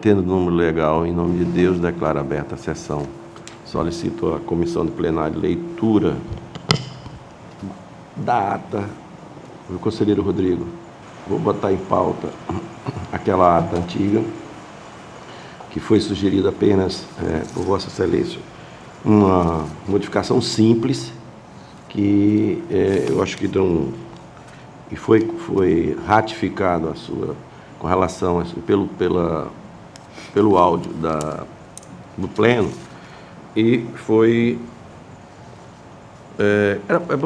Tendo o número legal, em nome de Deus, declaro aberta a sessão. Solicito à comissão de plenário leitura da ata. O conselheiro Rodrigo, vou botar em pauta aquela ata antiga, que foi sugerida apenas por Vossa Excelência, uma modificação simples, que eu acho que e foi ratificado a sua, com relação pelo áudio do pleno, e foi... Era para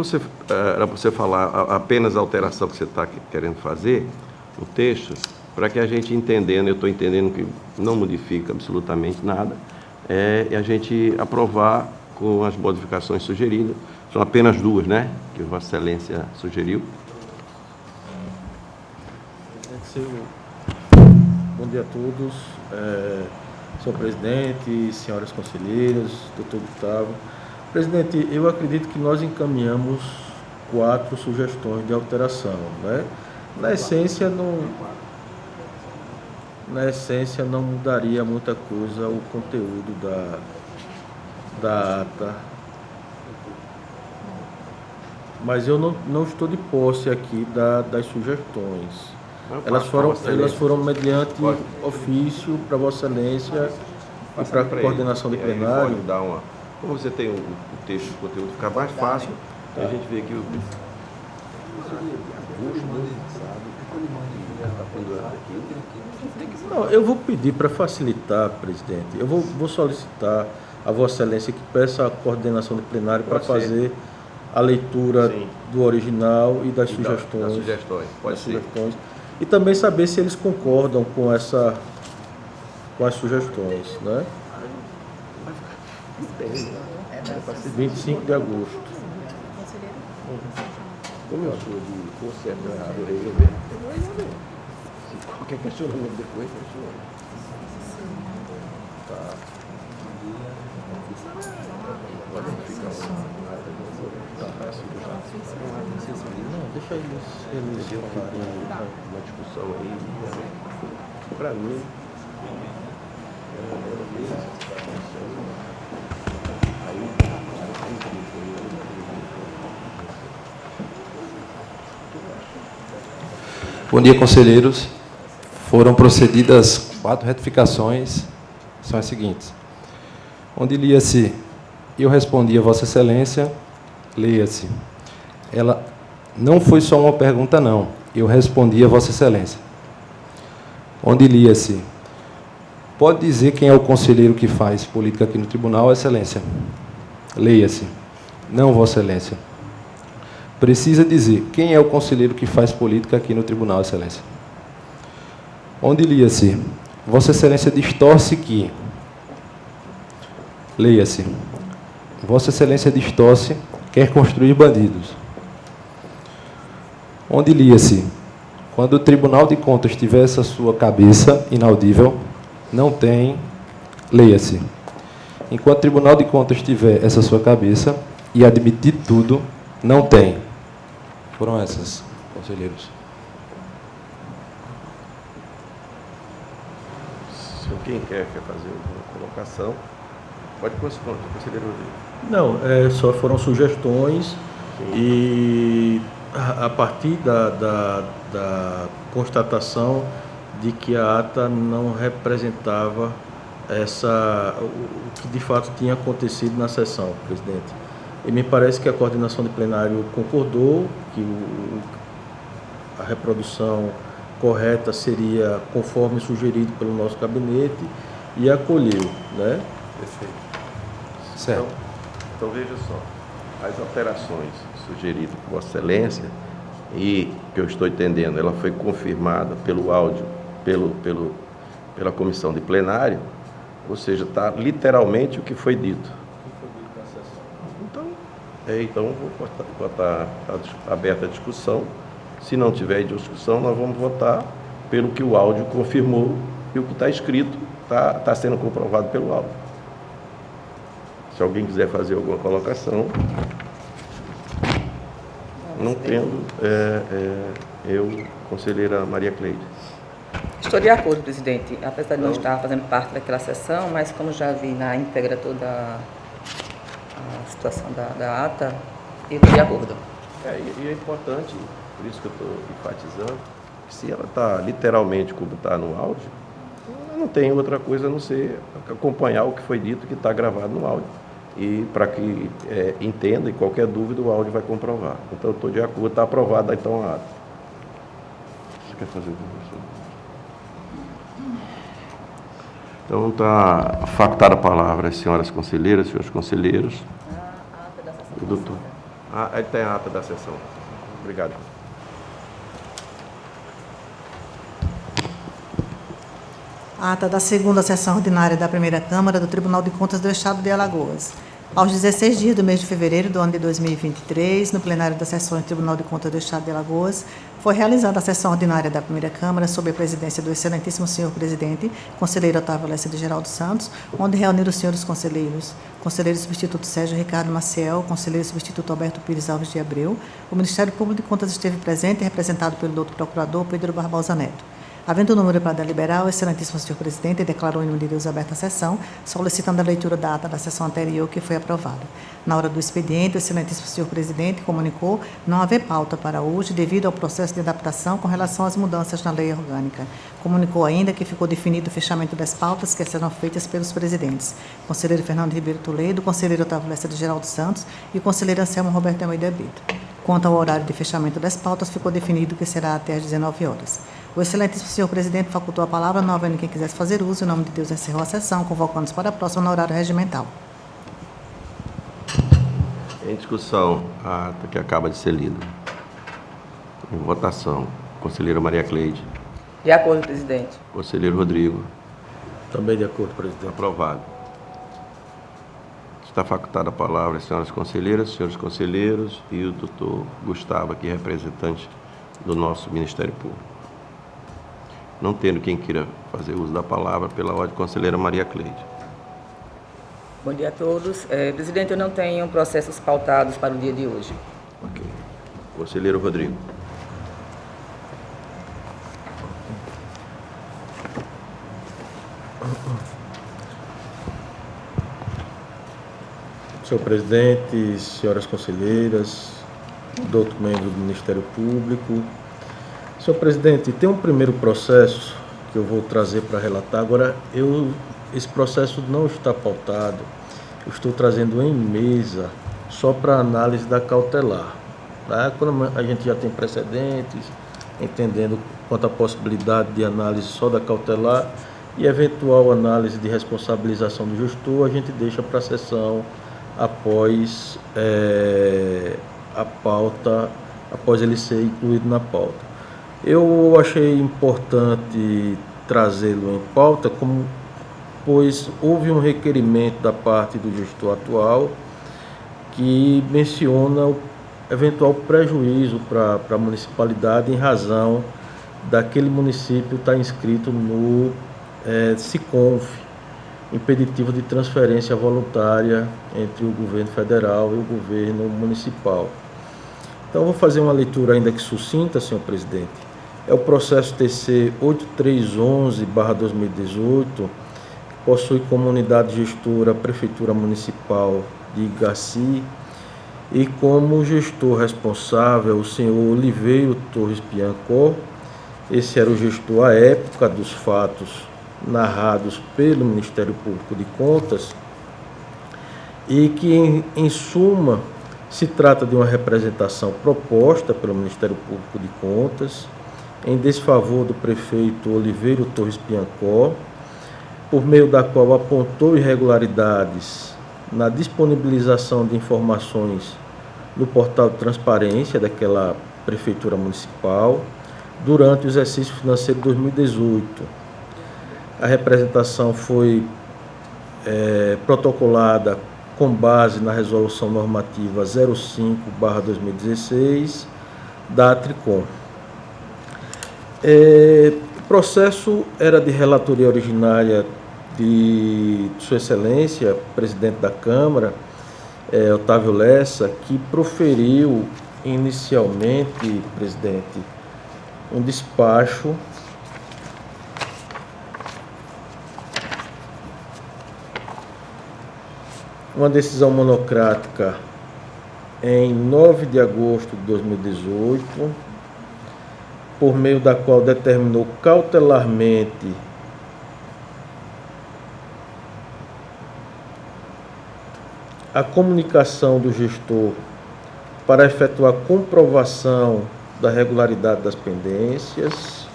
você falar apenas a alteração que você está querendo fazer no texto, para que a gente entendendo, eu estou entendendo que não modifica absolutamente nada, e a gente aprovar com as modificações sugeridas. São apenas duas, né, que Vossa Excelência sugeriu. Bom dia a todos, senhor presidente, senhoras conselheiras, doutor Gustavo. Presidente, eu acredito que nós encaminhamos 4 sugestões de alteração, né? Na essência não mudaria muita coisa o conteúdo da ata, mas eu não estou de posse aqui das sugestões. Elas foram mediante ofício para Vossa Excelência e para a coordenação de plenário. Como você tem o texto, o conteúdo, fica mais fácil, a gente vê que Não, eu vou pedir para facilitar, presidente. Eu vou solicitar a Vossa Excelência que peça a coordenação de plenário para fazer a leitura do original e das sugestões. E também saber se eles concordam com as sugestões, né? 25 de agosto. Como eu sou de conserto errado, eu resolver. Se qualquer questionamento depois, questiona. Tá. Pode ficar Não, deixa eles falarem. Uma discussão aí, para mim, Bom dia, conselheiros. Foram procedidas 4 retificações, são as seguintes. Onde lia-se, eu respondi a Vossa Excelência, leia-se. Ela não foi só uma pergunta, não. Eu respondi a Vossa Excelência. Onde lia-se, pode dizer quem é o conselheiro que faz política aqui no tribunal, Excelência? Leia-se. Não, Vossa Excelência. Precisa dizer quem é o conselheiro que faz política aqui no tribunal, Excelência. Onde lia-se, Vossa Excelência distorce que... Leia-se. Vossa Excelência distorce, quer construir bandidos. Onde lia-se, quando o Tribunal de Contas tiver essa sua cabeça inaudível, não tem, leia-se. Enquanto o Tribunal de Contas tiver essa sua cabeça e admitir tudo, não tem. Foram essas, conselheiros. Se alguém quer fazer uma colocação, pode continuar, conselheiro Rodrigo. Não, só foram sugestões. Sim. E a partir da constatação de que a ata não representava o que de fato tinha acontecido na sessão, presidente. E me parece que a coordenação de plenário concordou que a reprodução correta seria conforme sugerido pelo nosso gabinete e acolheu, né? Perfeito. Certo. Então veja só, as alterações sugeridas por Vossa Excelência, e que eu estou entendendo, ela foi confirmada pelo áudio, pela comissão de plenário, ou seja, está literalmente o que foi dito. Então, vou botar aberta a discussão. Se não tiver discussão, nós vamos votar pelo que o áudio confirmou e o que está escrito está sendo comprovado pelo áudio. Se alguém quiser fazer alguma colocação, não tendo, eu, conselheira Maria Cleide. Estou de acordo, presidente, apesar de não estar fazendo parte daquela sessão, mas como já vi na íntegra toda a situação da ata, eu estou de acordo. E é importante, por isso que eu estou enfatizando, que se ela está literalmente como está no áudio, não tem outra coisa a não ser acompanhar o que foi dito, que está gravado no áudio. E para que entenda, e qualquer dúvida, o áudio vai comprovar. Então, eu estou de acordo, está aprovada então a ata. Você quer fazer o que? Então, está facultada a palavra às senhoras conselheiras, senhores conselheiros. A ata da sessão. O doutor. Ele tem a ata da sessão. Obrigado. Ata da segunda sessão ordinária da primeira Câmara do Tribunal de Contas do Estado de Alagoas. Aos 16 dias do mês de fevereiro do ano de 2023, no plenário das sessões do Tribunal de Contas do Estado de Alagoas, foi realizada a sessão ordinária da primeira Câmara sob a presidência do excelentíssimo senhor presidente, conselheiro Otávio Lessa de Geraldo Santos, onde reuniram os senhores conselheiros, conselheiro substituto Sérgio Ricardo Maciel, conselheiro substituto Alberto Pires Alves de Abreu. O Ministério Público de Contas esteve presente e representado pelo doutor procurador Pedro Barbosa Neto. Havendo o número para deliberar, o excelentíssimo senhor presidente declarou em nome de Deus aberta a sessão, solicitando a leitura da ata da sessão anterior, que foi aprovada. Na hora do expediente, o excelentíssimo senhor presidente comunicou não haver pauta para hoje devido ao processo de adaptação com relação às mudanças na lei orgânica. Comunicou ainda que ficou definido o fechamento das pautas que serão feitas pelos presidentes, conselheiro Fernando Ribeiro Toledo, conselheiro Otávio Lessa de Geraldo Santos e conselheiro Anselmo Roberto Almeida Brito. Quanto ao horário de fechamento das pautas, ficou definido que será até às 19 horas. O excelentíssimo senhor presidente facultou a palavra, não havendo quem quisesse fazer uso. Em nome de Deus, encerrou a sessão, convocando-nos para a próxima no horário regimental. Em discussão, a ata que acaba de ser lida. Em votação, conselheira Maria Cleide. De acordo, presidente. Conselheiro Rodrigo. Também de acordo, presidente. Aprovado. Está facultada a palavra às senhoras conselheiras, senhores conselheiros e o doutor Gustavo, aqui representante do nosso Ministério Público. Não tendo quem queira fazer uso da palavra, pela ordem, conselheira Maria Cleide. Bom dia a todos. Presidente, eu não tenho processos pautados para o dia de hoje. Ok. Conselheiro Rodrigo. Senhor presidente, senhoras conselheiras, doutor membro do Ministério Público. Senhor presidente, tem um primeiro processo que eu vou trazer para relatar. Agora, esse processo não está pautado. Eu estou trazendo em mesa só para análise da cautelar. Tá? Quando a gente já tem precedentes, entendendo quanto à possibilidade de análise só da cautelar e eventual análise de responsabilização do gestor, a gente deixa para a sessão após a pauta, após ele ser incluído na pauta. Eu achei importante trazê-lo em pauta, pois houve um requerimento da parte do gestor atual que menciona o eventual prejuízo para a municipalidade em razão daquele município estar inscrito no SICONF, impeditivo de transferência voluntária entre o governo federal e o governo municipal. Então, eu vou fazer uma leitura ainda que sucinta, senhor presidente. É o processo TC 8311/2018, que possui como unidade gestora a Prefeitura Municipal de Igaci e como gestor responsável o senhor Oliveiro Torres Piancó. Esse era o gestor à época dos fatos narrados pelo Ministério Público de Contas e que, em suma, se trata de uma representação proposta pelo Ministério Público de Contas em desfavor do prefeito Oliveiro Torres Piancó, por meio da qual apontou irregularidades na disponibilização de informações no portal de transparência daquela prefeitura municipal durante o exercício financeiro de 2018. A representação foi protocolada com base na resolução normativa 05/2016 da ATRICOM. O processo era de relatoria originária de Sua Excelência, presidente da Câmara, Otávio Lessa, que proferiu inicialmente, presidente, um despacho uma decisão monocrática em 9 de agosto de 2018, por meio da qual determinou cautelarmente a comunicação do gestor para efetuar comprovação da regularidade das pendências.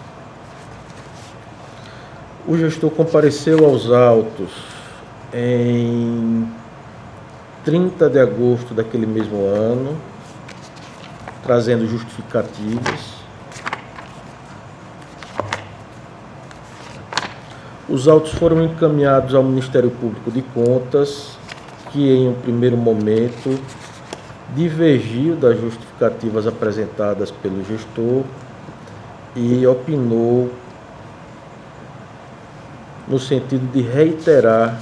O gestor compareceu aos autos em 30 de agosto daquele mesmo ano, trazendo justificativas. Os autos foram encaminhados ao Ministério Público de Contas, que em um primeiro momento divergiu das justificativas apresentadas pelo gestor e opinou no sentido de reiterar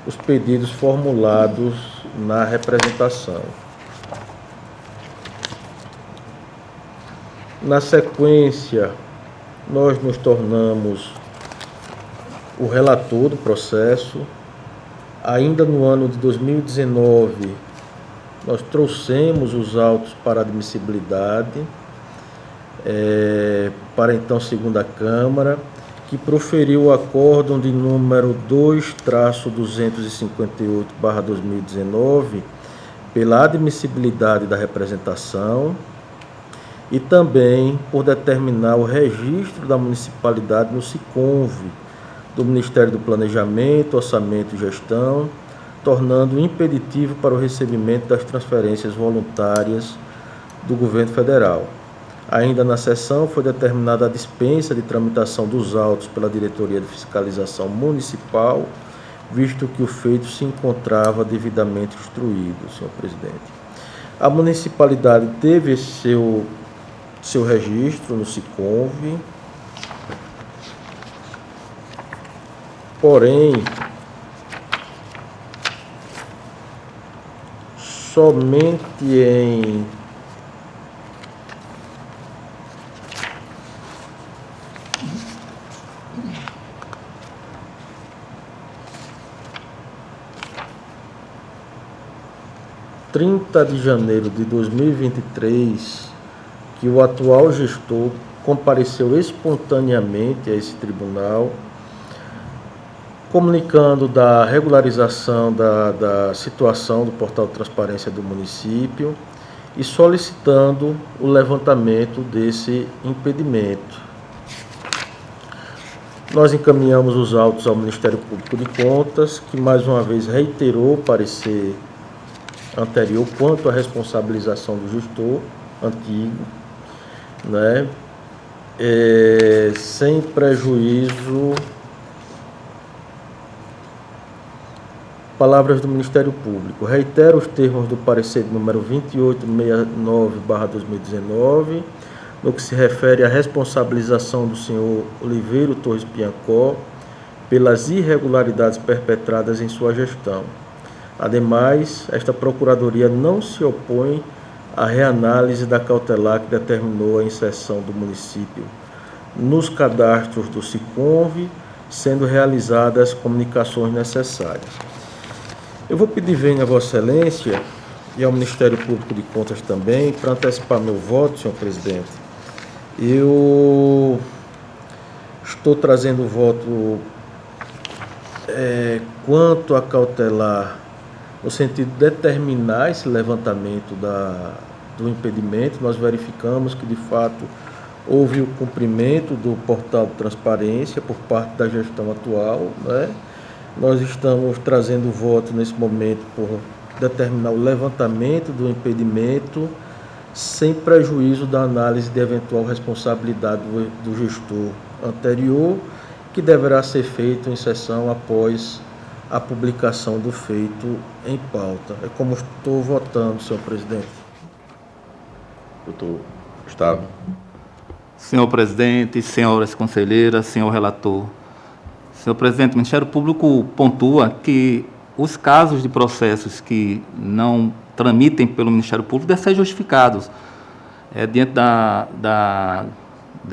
os pedidos formulados na representação. Na sequência, nós nos tornamos o relator do processo. Ainda no ano de 2019, nós trouxemos os autos para admissibilidade para então segunda Câmara, que proferiu o acórdão de número 2-258/2019 pela admissibilidade da representação e também por determinar o registro da municipalidade no SICONV do Ministério do Planejamento, Orçamento e Gestão, tornando impeditivo para o recebimento das transferências voluntárias do Governo Federal. Ainda na sessão foi determinada a dispensa de tramitação dos autos pela Diretoria de Fiscalização Municipal, visto que o feito se encontrava devidamente instruído, senhor presidente. A municipalidade teve seu registro no SICONV, porém, somente em (30 de janeiro de 2023) que o atual gestor compareceu espontaneamente a esse tribunal, comunicando da regularização da situação do portal de transparência do município e solicitando o levantamento desse impedimento. Nós encaminhamos os autos ao Ministério Público de Contas, que mais uma vez reiterou o parecer anterior quanto à responsabilização do gestor antigo, né? Sem prejuízo. Palavras do Ministério Público. Reitero os termos do parecer número 2869/2019, no que se refere à responsabilização do senhor Oliveiro Torres Piancó pelas irregularidades perpetradas em sua gestão. Ademais, esta Procuradoria não se opõe à reanálise da cautelar que determinou a inserção do município nos cadastros do SICONV, sendo realizadas as comunicações necessárias. Eu vou pedir vênia a Vossa Excelência e ao Ministério Público de Contas também, para antecipar meu voto, senhor presidente. Eu estou trazendo o voto quanto a cautelar, no sentido de determinar esse levantamento do impedimento. Nós verificamos que, de fato, houve o cumprimento do portal de transparência por parte da gestão atual, né? Nós estamos trazendo o voto nesse momento por determinar o levantamento do impedimento sem prejuízo da análise de eventual responsabilidade do gestor anterior, que deverá ser feito em sessão após a publicação do feito em pauta. É como estou votando, senhor presidente. Doutor Gustavo. Senhor presidente, senhoras conselheiras, senhor relator. Senhor presidente, o Ministério Público pontua que os casos de processos que não tramitem pelo Ministério Público devem ser justificados diante da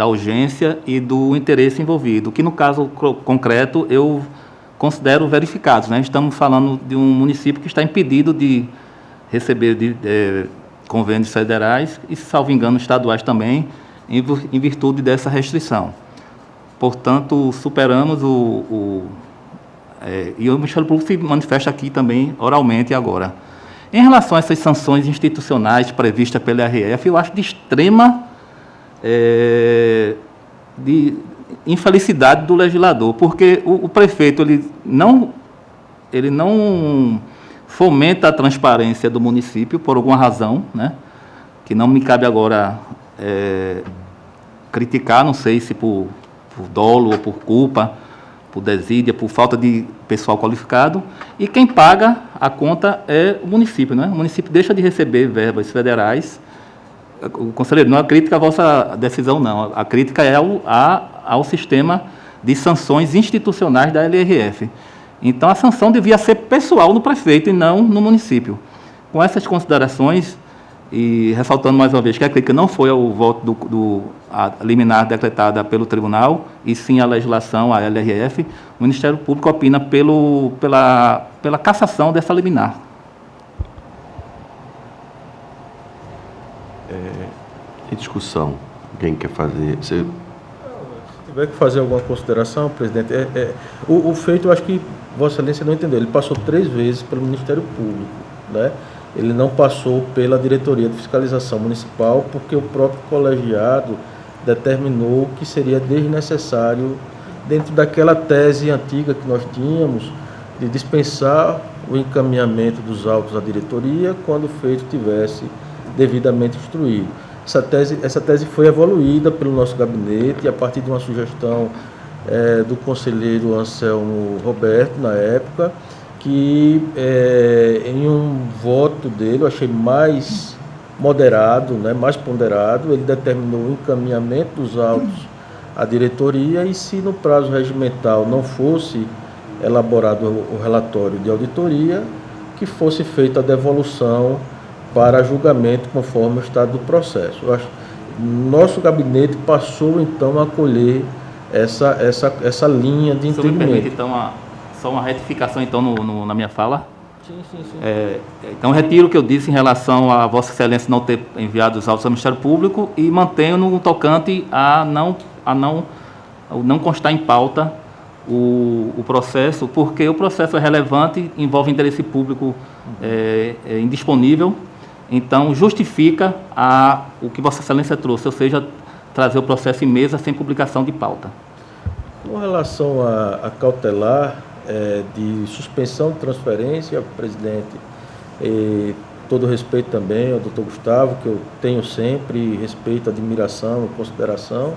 urgência e do interesse envolvido, que no caso concreto eu considero verificados, né? Estamos falando de um município que está impedido de receber convênios federais e, salvo engano, estaduais também, em virtude dessa restrição. Portanto, superamos e o Ministério Público se manifesta aqui também oralmente agora. Em relação a essas sanções institucionais previstas pela RF, eu acho de extrema de infelicidade do legislador, porque o prefeito ele não fomenta a transparência do município por alguma razão, né, que não me cabe agora criticar, não sei se por dolo ou por culpa, por desídia, por falta de pessoal qualificado, e quem paga a conta é o município, né? O município deixa de receber verbas federais. O conselheiro, não é crítica à vossa decisão, não. A crítica é ao sistema de sanções institucionais da LRF. Então, a sanção devia ser pessoal no prefeito e não no município. Com essas considerações, e ressaltando mais uma vez que a crítica não foi ao voto a liminar decretada pelo tribunal, e sim a legislação, a LRF, o Ministério Público opina pela cassação dessa liminar. Em discussão, quem quer fazer? Se tiver que fazer alguma consideração, presidente, o feito, eu acho que Vossa Excelência não entendeu. Ele passou 3 vezes pelo Ministério Público, né? Ele não passou pela Diretoria de Fiscalização Municipal, porque o próprio colegiado determinou que seria desnecessário, dentro daquela tese antiga que nós tínhamos, de dispensar o encaminhamento dos autos à diretoria quando o feito tivesse devidamente instruído. Essa tese foi evoluída pelo nosso gabinete e a partir de uma sugestão do conselheiro Anselmo Roberto, na época, que em um voto dele, eu achei mais moderado, né, mais ponderado, ele determinou o encaminhamento dos autos à diretoria e, se no prazo regimental não fosse elaborado o relatório de auditoria, que fosse feita a devolução para julgamento conforme o estado do processo. Eu acho, nosso gabinete passou então a acolher essa linha de entendimento. Me permite, então, só uma retificação então na minha fala. Sim. Então, retiro o que eu disse em relação a Vossa Excelência não ter enviado os autos ao Ministério Público e mantenho no tocante a não constar em pauta o processo, porque o processo é relevante, envolve interesse público indisponível, então justifica o que Vossa Excelência trouxe, ou seja, trazer o processo em mesa sem publicação de pauta. Com relação a cautelar de suspensão de transferência, presidente, todo respeito também ao doutor Gustavo, que eu tenho sempre respeito, admiração e consideração.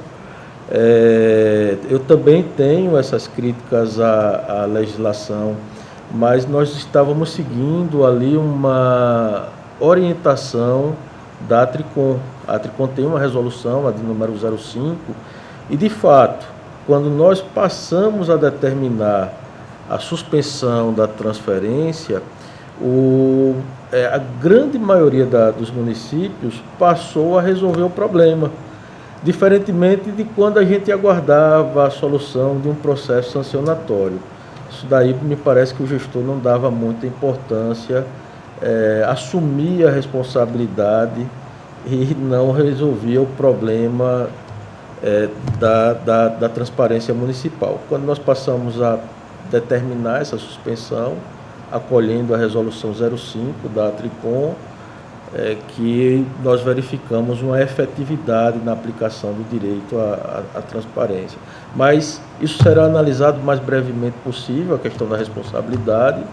Eu também tenho essas críticas à legislação, mas nós estávamos seguindo ali uma orientação da Atricom. A Atricom tem uma resolução, a de número 05, e de fato, quando nós passamos a determinar a suspensão da transferência, a grande maioria dos municípios passou a resolver o problema, diferentemente de quando a gente aguardava a solução de um processo sancionatório. Isso daí me parece que o gestor não dava muita importância, assumia a responsabilidade e não resolvia o problema da transparência municipal. Quando nós passamos a determinar essa suspensão, acolhendo a resolução 05 da Atricom, que nós verificamos uma efetividade na aplicação do direito à transparência. Mas isso será analisado o mais brevemente possível, a questão da responsabilidade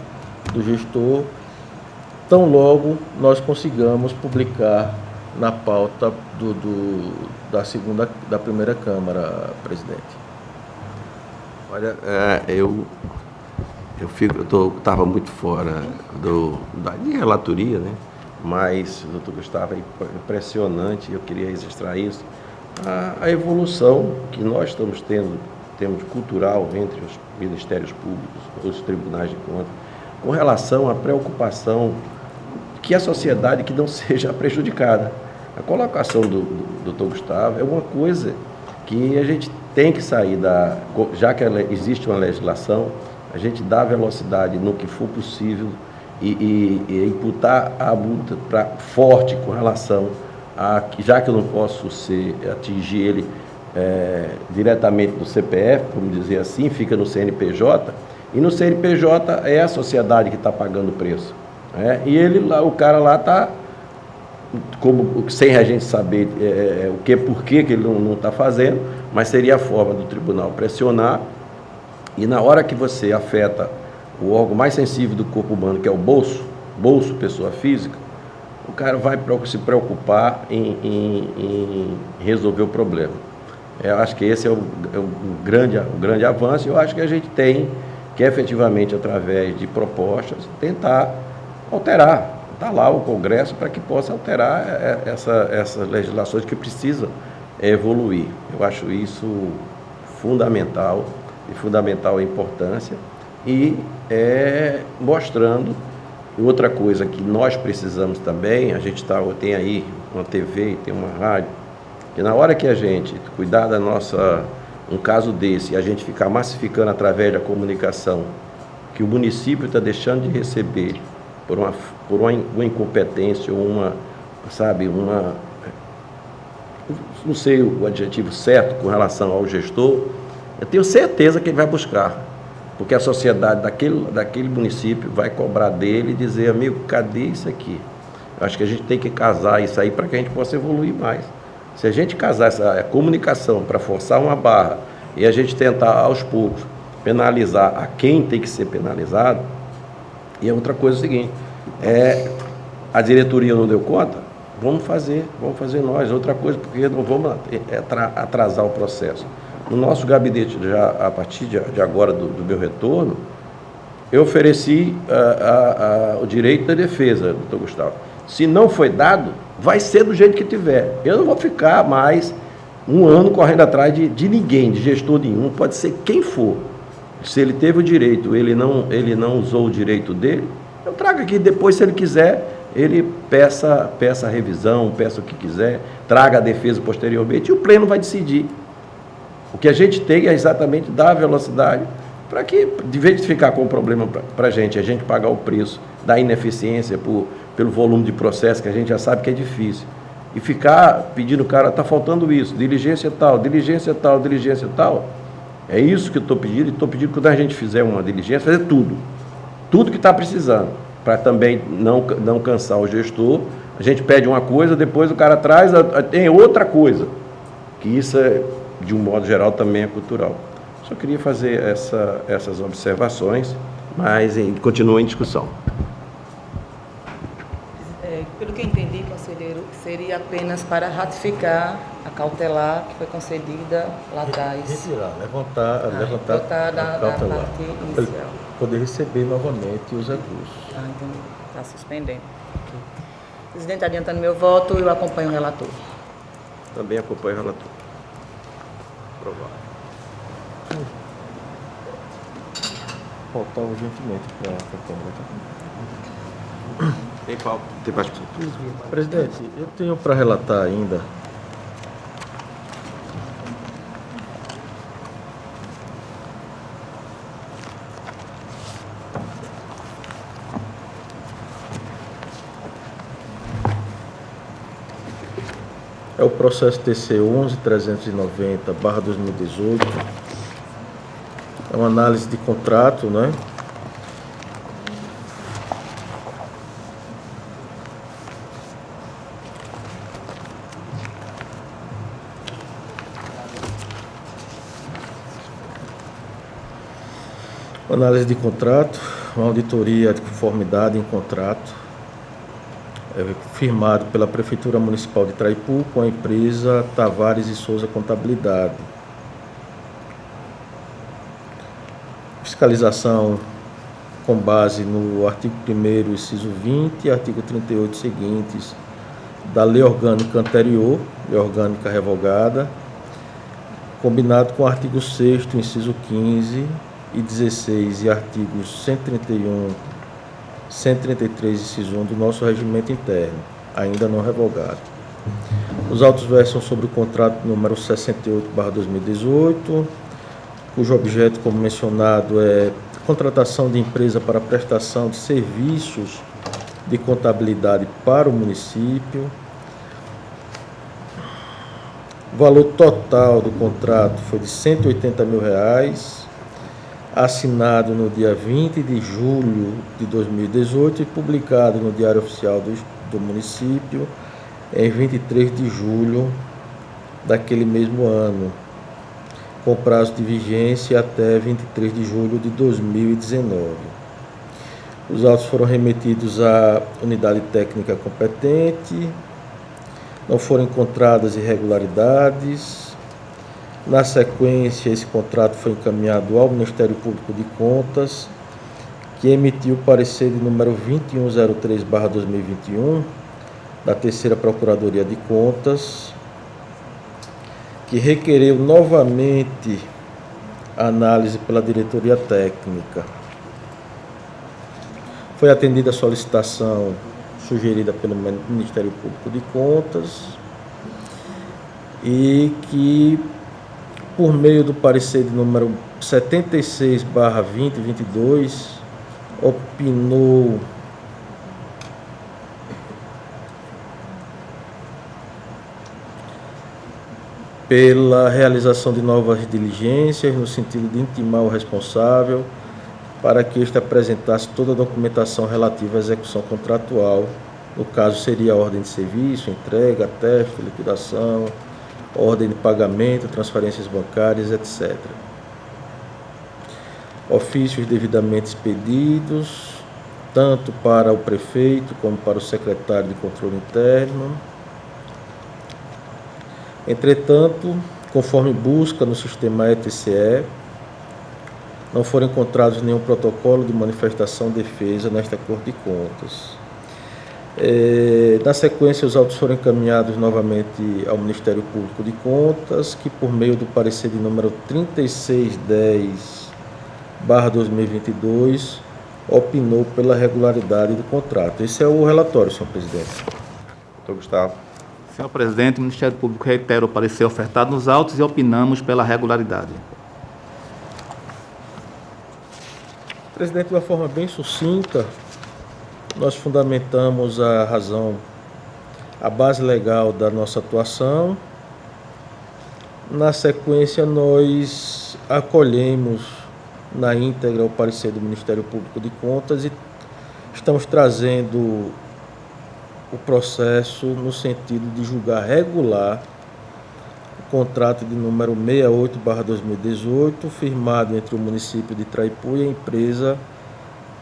do gestor, tão logo nós consigamos publicar na pauta da primeira Câmara, presidente. Olha, eu estava muito fora de relatoria, né? Mas o doutor Gustavo é impressionante, eu queria registrar isso, a evolução que nós temos cultural entre os ministérios públicos, os tribunais de contas, com relação à preocupação que a sociedade que não seja prejudicada. A colocação do doutor Gustavo é uma coisa que a gente tem que sair já que existe uma legislação, a gente dá velocidade no que for possível e imputar a multa forte com relação a que, já que eu não posso atingir ele diretamente no CPF, vamos dizer assim, fica no CNPJ, e no CNPJ é a sociedade que está pagando o preço. E o cara lá está, sem a gente saber por que ele não está fazendo, mas seria a forma do tribunal pressionar, e na hora que você afeta o órgão mais sensível do corpo humano, que é o bolso, pessoa física, o cara vai se preocupar em resolver o problema. Eu acho que esse é o grande avanço, e eu acho que a gente tem que efetivamente, através de propostas, tentar alterar. Está lá o Congresso para que possa alterar essas legislações que precisam evoluir. Eu acho isso fundamental, de fundamental importância, e mostrando outra coisa que nós precisamos também. A gente tem aí uma TV e tem uma rádio, que na hora que a gente cuidar um caso desse, e a gente ficar massificando através da comunicação, que o município está deixando de receber por uma incompetência ou não sei o adjetivo certo com relação ao gestor, eu tenho certeza que ele vai buscar, porque a sociedade daquele município vai cobrar dele e dizer: amigo, cadê isso aqui? Eu acho que a gente tem que casar isso aí para que a gente possa evoluir mais. Se a gente casar essa comunicação para forçar uma barra e a gente tentar aos poucos penalizar a quem tem que ser penalizado, e a outra coisa é o seguinte: a diretoria não deu conta, vamos fazer nós. Outra coisa, porque não vamos atrasar o processo. No nosso gabinete, já a partir de agora do meu retorno, eu ofereci o direito da defesa, doutor Gustavo. Se não foi dado, vai ser do jeito que tiver. Eu não vou ficar mais um ano correndo atrás de ninguém, de gestor nenhum, pode ser quem for. Se ele teve o direito, ele não usou o direito dele, eu trago aqui depois, se ele quiser, ele peça a revisão, peça o que quiser, traga a defesa posteriormente, e o pleno vai decidir. O que a gente tem é exatamente dar velocidade para que, de vez de ficar com um problema para a gente pagar o preço da ineficiência pelo volume de processo, que a gente já sabe que é difícil, e ficar pedindo, cara, está faltando isso, diligência tal, é isso que eu estou pedindo, e estou pedindo que quando a gente fizer uma diligência, fazer tudo que está precisando, para também não cansar o gestor. A gente pede uma coisa, depois o cara traz, tem outra coisa, que isso de um modo geral também é cultural. Só queria fazer essas observações, mas continua em discussão. Pelo que eu entendi, conselheiro, seria apenas para ratificar a cautelar que foi concedida lá atrás. Retirar, levantar da cautelar. parte Para ele inicial. poder receber novamente os recursos. Entendi. Está suspendendo. Okay. Presidente, adiantando meu voto, eu acompanho o relator. Também acompanho o relator. Aprovado. Faltar urgentemente para a Câmara. Tem pauta? Tem participação? Presidente, eu tenho para relatar ainda o processo TC 11.390/2018. É uma análise de contrato, né? Análise de contrato, uma auditoria de conformidade em contrato, firmado pela Prefeitura Municipal de Traipu com a empresa Tavares e Souza Contabilidade. Fiscalização com base no artigo 1º, inciso 20 e artigo 38 seguintes da Lei Orgânica anterior, Lei Orgânica revogada, combinado com o artigo 6º, inciso 15 e 16 e artigos 131, 133, inciso 1 do nosso regimento interno, ainda não revogado. Os autos versam sobre o contrato número 68/2018, cujo objeto, como mencionado, é contratação de empresa para prestação de serviços de contabilidade para o município. O valor total do contrato foi de R$ 180 mil, assinado no dia 20 de julho de 2018 e publicado no Diário Oficial do município em 23 de julho daquele mesmo ano, com prazo de vigência até 23 de julho de 2019. Os autos foram remetidos à unidade técnica competente, não foram encontradas irregularidades. Na sequência, esse contrato foi encaminhado ao Ministério Público de Contas, que emitiu o parecer de número 2103/2021, da Terceira Procuradoria de Contas, que requereu novamente a análise pela diretoria técnica. Foi atendida a solicitação sugerida pelo Ministério Público de Contas e que, por meio do parecer de número 76/2022, opinou pela realização de novas diligências, no sentido de intimar o responsável para que este apresentasse toda a documentação relativa à execução contratual. No caso, seria a ordem de serviço, entrega, ateste, liquidação, ordem de pagamento, transferências bancárias, etc. Ofícios devidamente expedidos, tanto para o prefeito como para o secretário de controle interno. Entretanto, conforme busca no sistema ETCE, não foram encontrados nenhum protocolo de manifestação de defesa nesta Corte de Contas. Na sequência, os autos foram encaminhados novamente ao Ministério Público de Contas, que, por meio do parecer de número 3610/2022, opinou pela regularidade do contrato. Esse é o relatório, senhor presidente. Doutor Gustavo. Senhor presidente, o Ministério Público reitera o parecer ofertado nos autos e opinamos pela regularidade. Presidente, de uma forma bem sucinta, nós fundamentamos a razão, a base legal da nossa atuação. Na sequência, nós acolhemos na íntegra o parecer do Ministério Público de Contas e estamos trazendo o processo no sentido de julgar regular o contrato de número 68/2018, firmado entre o município de Traipu e a empresa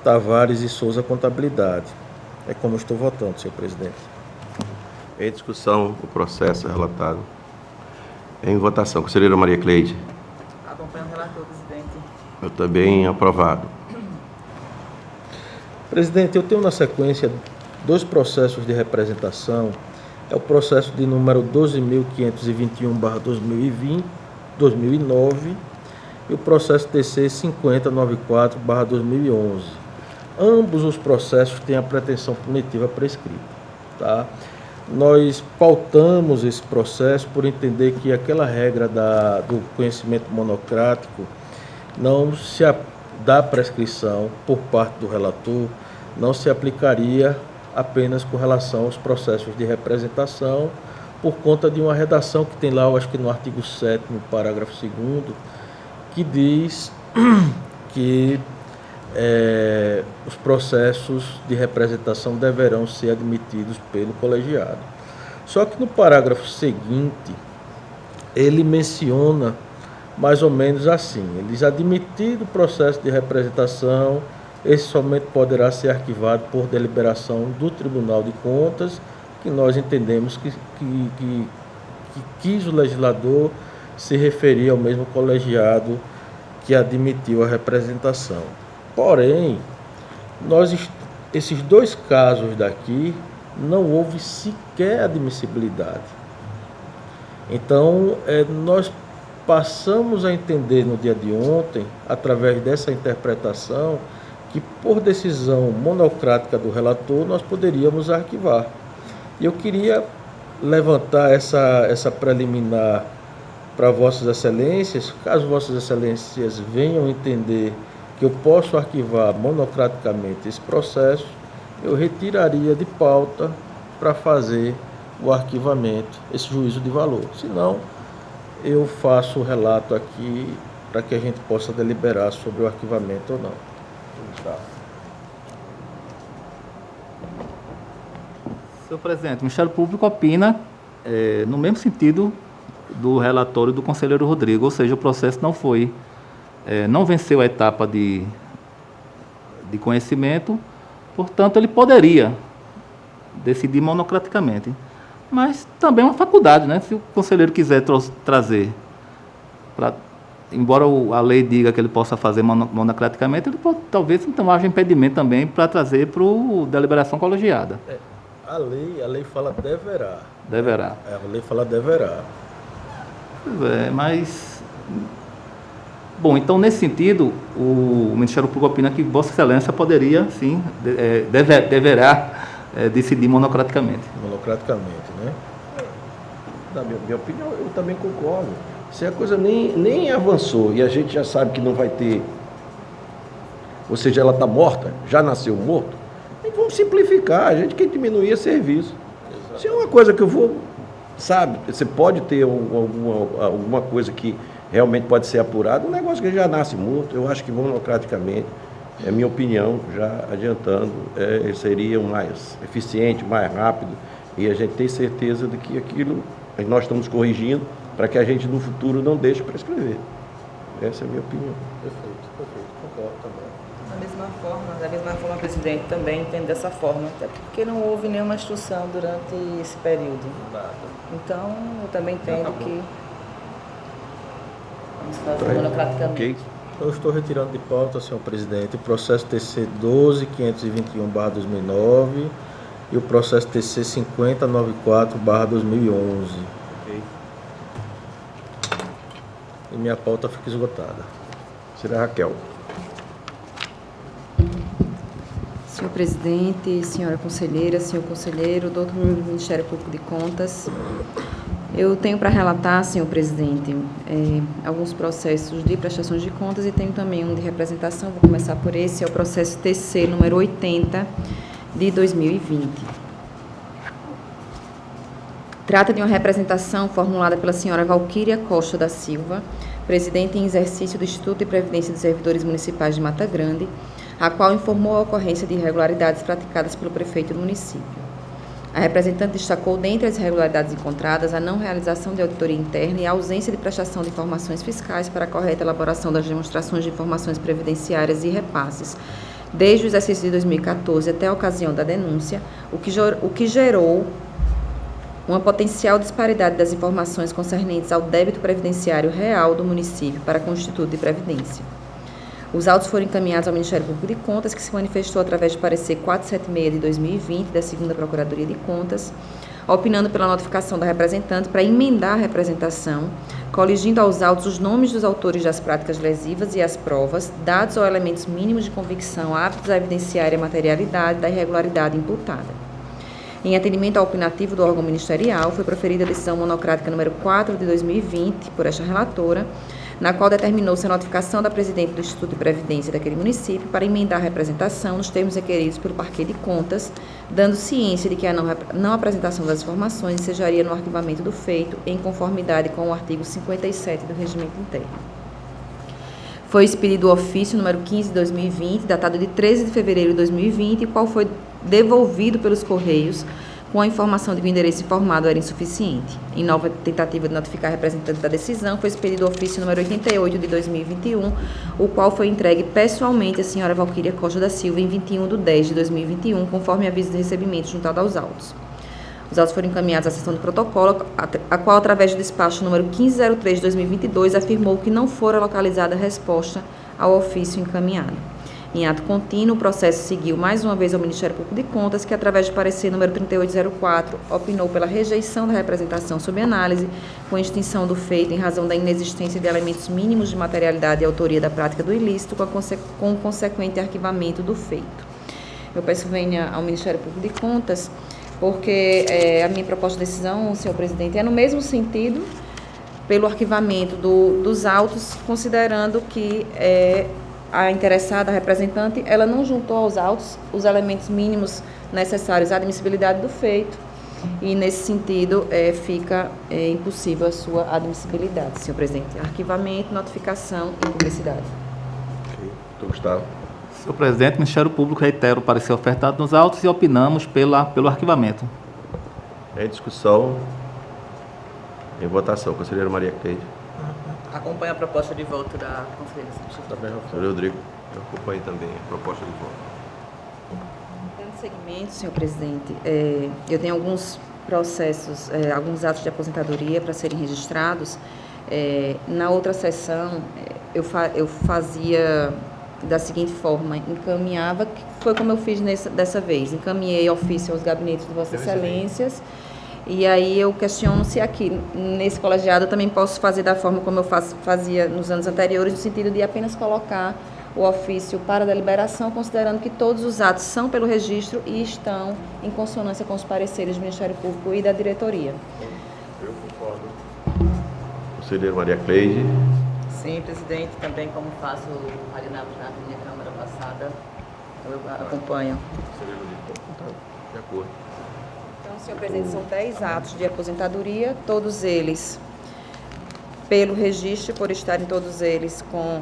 Tavares e Souza Contabilidade. É como eu estou votando, senhor presidente. Em discussão, o processo relatado. Em votação, conselheira Maria Cleide. Acompanho o relator, presidente. Eu também aprovado. Presidente, eu tenho na sequência dois processos de representação. É o processo de número 12.521/2009 e o processo TC 5094/2011. Ambos os processos têm a pretensão punitiva prescrita. Tá? Nós pautamos esse processo por entender que aquela regra do conhecimento monocrático não se dá prescrição por parte do relator, não se aplicaria apenas com relação aos processos de representação, por conta de uma redação que tem lá, eu acho que no artigo 7º, parágrafo 2º, que diz que os processos de representação deverão ser admitidos pelo colegiado. Só que no parágrafo seguinte, ele menciona mais ou menos assim: ele diz, admitido o processo de representação, esse somente poderá ser arquivado por deliberação do Tribunal de Contas, que nós entendemos que quis o legislador se referir ao mesmo colegiado que admitiu a representação. Porém, esses dois casos daqui, não houve sequer admissibilidade. Então, nós passamos a entender no dia de ontem, através dessa interpretação, que por decisão monocrática do relator, nós poderíamos arquivar. E eu queria levantar essa preliminar para Vossas Excelências, caso Vossas Excelências venham entender que eu posso arquivar monocraticamente esse processo, eu retiraria de pauta para fazer o arquivamento, esse juízo de valor. Senão, eu faço o relato aqui para que a gente possa deliberar sobre o arquivamento ou não. Tá. Senhor presidente, o Ministério Público opina no mesmo sentido do relatório do conselheiro Rodrigo, ou seja, o processo não venceu a etapa de conhecimento, portanto, ele poderia decidir monocraticamente. Mas também é uma faculdade, né? Se o conselheiro quiser trazer, embora a lei diga que ele possa fazer monocraticamente, ele pode, talvez então haja impedimento também para trazer para a deliberação colegiada. A lei fala deverá. Deverá. A lei fala deverá. Pois é, mas... Bom, então, nesse sentido, o Ministério Público opina que Vossa Excelência poderia, sim, deverá decidir monocraticamente. Monocraticamente, né? Na minha opinião, eu também concordo. Se a coisa nem avançou e a gente já sabe que não vai ter, ou seja, ela está morta, já nasceu morto, então vamos simplificar, a gente quer diminuir esse serviço. Exato. Se é uma coisa que eu vou, sabe, você pode ter alguma coisa que realmente pode ser apurada, um negócio que já nasce morto, eu acho que monocraticamente, é minha opinião, já adiantando, seria mais eficiente, mais rápido, e a gente tem certeza de que aquilo nós estamos corrigindo para que a gente no futuro não deixe para escrever. Essa é a minha opinião. Perfeito, concordo também. Da mesma forma, presidente, também entendo dessa forma, até porque não houve nenhuma instrução durante esse período. Então, eu também entendo que vamos fazer monocraticamente. Ok. Eu estou retirando de pauta, senhor presidente, o processo TC 12.521/2009 e o processo TC 5094/2011. E minha pauta fica esgotada. Será Raquel. Senhor presidente, senhora conselheira, senhor conselheiro, doutor do Ministério Público de Contas, eu tenho para relatar, senhor presidente, alguns processos de prestações de contas e tenho também um de representação. Vou começar por esse, é o processo TC número 80 de 2020. Trata de uma representação formulada pela senhora Valquíria Costa da Silva, presidente em exercício do Instituto de Previdência dos Servidores Municipais de Mata Grande, a qual informou a ocorrência de irregularidades praticadas pelo prefeito do município. A representante destacou, dentre as irregularidades encontradas, a não realização de auditoria interna e a ausência de prestação de informações fiscais para a correta elaboração das demonstrações de informações previdenciárias e repasses, desde o exercício de 2014 até a ocasião da denúncia, o que gerou uma potencial disparidade das informações concernentes ao débito previdenciário real do município para com o Instituto de Previdência. Os autos foram encaminhados ao Ministério Público de Contas, que se manifestou através de parecer 476 de 2020, da 2ª Procuradoria de Contas, opinando pela notificação da representante para emendar a representação, coligindo aos autos os nomes dos autores das práticas lesivas e as provas, dados ou elementos mínimos de convicção aptos a evidenciar a materialidade da irregularidade imputada. Em atendimento ao opinativo do órgão ministerial, foi proferida a decisão monocrática número 4 de 2020, por esta relatora, na qual determinou-se a notificação da presidente do Instituto de Previdência daquele município para emendar a representação nos termos requeridos pelo Parquê de Contas, dando ciência de que a não apresentação das informações ensejaria no arquivamento do feito, em conformidade com o artigo 57 do Regimento Interno. Foi expedido o ofício número 15 de 2020, datado de 13 de fevereiro de 2020, o qual foi devolvido pelos Correios com a informação de que o endereço informado era insuficiente. Em nova tentativa de notificar a representante da decisão, foi expedido o ofício número 88 de 2021, o qual foi entregue pessoalmente à senhora Valquíria Costa da Silva em 21/10 de 2021, conforme aviso de recebimento juntado aos autos. Os autos foram encaminhados à seção de protocolo, a qual, através do despacho número 1503 de 2022, afirmou que não fora localizada resposta ao ofício encaminhado. Em ato contínuo, o processo seguiu mais uma vez ao Ministério Público de Contas, que, através do parecer número 3804, opinou pela rejeição da representação sob análise, com extinção do feito em razão da inexistência de elementos mínimos de materialidade e autoria da prática do ilícito, com o consequente arquivamento do feito. Eu peço venha ao Ministério Público de Contas, porque a minha proposta de decisão, senhor presidente, é no mesmo sentido, pelo arquivamento dos autos, considerando que a interessada, a representante, ela não juntou aos autos os elementos mínimos necessários à admissibilidade do feito e, nesse sentido, fica impossível a sua admissibilidade, senhor presidente. Arquivamento, notificação e publicidade. Ok. Doutor Gustavo. Senhor presidente, o Ministério Público reitera o parecer ofertado nos autos e opinamos pelo arquivamento. Em discussão, em votação. Conselheira Maria Cleide. Acompanha a proposta de voto da conselheira substituta. Senhor Rodrigo, eu acompanho também a proposta de voto. Dando seguimento, senhor presidente, eu tenho alguns processos, alguns atos de aposentadoria para serem registrados. Na outra sessão, eu fazia da seguinte forma, encaminhava, que foi como eu fiz dessa vez, encaminhei ofício aos gabinetes de Vossas Excelências, e aí eu questiono se aqui, nesse colegiado, eu também posso fazer da forma como eu fazia nos anos anteriores, no sentido de apenas colocar o ofício para deliberação, considerando que todos os atos são pelo registro e estão em consonância com os pareceres do Ministério Público e da diretoria. Eu concordo. Conselheira Maria Cleide. Sim, presidente, também como faço ali na minha Câmara passada, eu acompanho. De acordo. Então, senhor presidente, são 10 atos de aposentadoria, todos eles pelo registro, por estarem todos eles com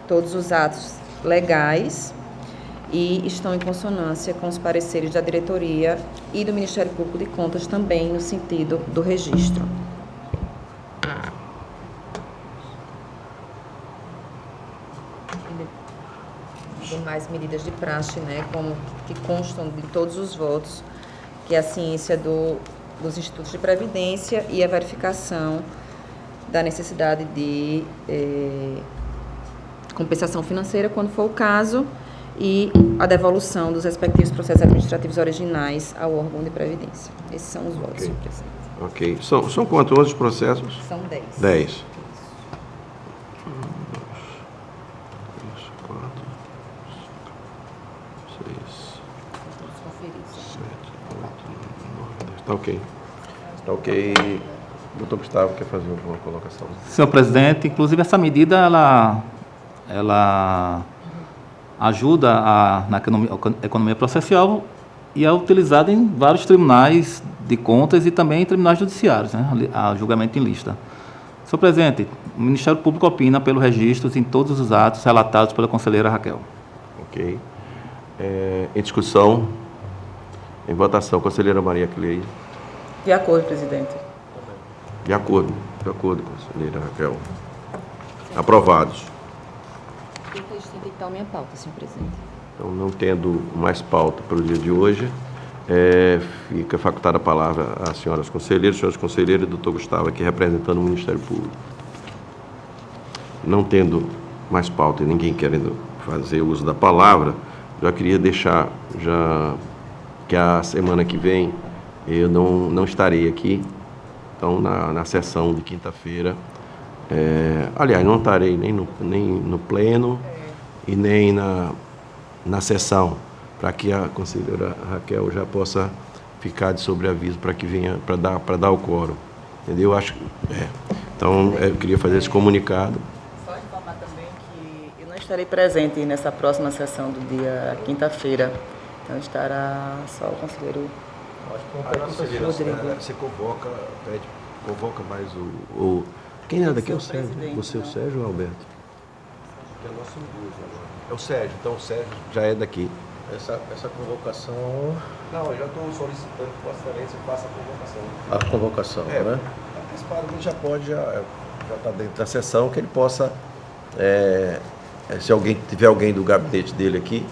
todos os atos legais e estão em consonância com os pareceres da diretoria e do Ministério Público de Contas também no sentido do registro. Demais medidas de praxe, né, como que constam de todos os votos, que é a ciência dos institutos de previdência e a verificação da necessidade de compensação financeira, quando for o caso, e a devolução dos respectivos processos administrativos originais ao órgão de previdência. Esses são os votos, senhor presidente. Ok. São quantos 11 processos? São 10. 10. 7, 8, 9, 10. Está ok. Está ok. Doutor Gustavo quer fazer alguma colocação? Senhor presidente, inclusive essa medida, ela ajuda na economia processual e é utilizada em vários tribunais de contas e também em tribunais judiciários, né, a julgamento em lista. Senhor presidente, o Ministério Público opina pelo registro em todos os atos relatados pela conselheira Raquel. Ok. Em discussão, em votação, conselheira Maria Cleide. De acordo, presidente. De acordo, conselheira Raquel. Aprovados. Fica extinta, então, minha pauta, senhor presidente. Então, não tendo mais pauta para o dia de hoje, fica facultada a palavra às senhoras conselheiras, senhores conselheiros e doutor Gustavo, aqui representando o Ministério Público. Não tendo mais pauta e ninguém querendo fazer uso da palavra, já queria deixar que a semana que vem eu não estarei aqui. Então, na sessão de quinta-feira, aliás, não estarei nem no pleno e nem na sessão, para que a conselheira Raquel já possa ficar de sobreaviso para que venha, para dar o quórum. Entendeu? Então, eu queria fazer esse comunicado. Só informar também que eu não estarei presente nessa próxima sessão do dia quinta-feira. Então, estará só o conselheiro Rodrigo. Você convoca mais o... Quem é daqui? É o Sérgio. Você, o Sérgio ou o Alberto? É o nosso agora. É o Sérgio. Então, o Sérgio já é daqui. Essa convocação... Não, eu já estou solicitando que Vossa Excelência faça a convocação. A convocação, né? Antecipado, ele já pode, já está dentro da sessão, que ele possa, se tiver alguém do gabinete dele aqui,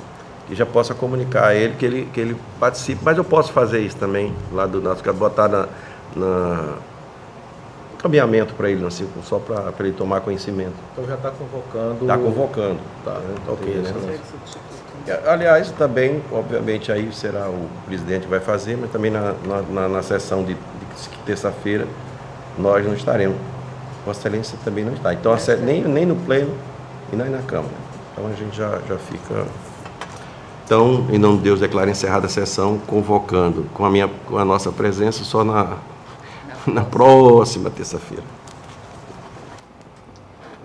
que já possa comunicar a ele que ele participe. Mas eu posso fazer isso também, lá do nosso, botar na encaminhamento para ele, assim, só para ele tomar conhecimento. Então já está convocando... Está convocando. Tá, ok, né? Aliás, também, obviamente, aí será o presidente que vai fazer, mas também na sessão de terça-feira nós não estaremos. Vossa Excelência também não está. Então, nem no pleno e nem na Câmara. Então, a gente já fica... Então, em nome de Deus, declaro encerrada a sessão, convocando com a nossa presença só na próxima terça-feira.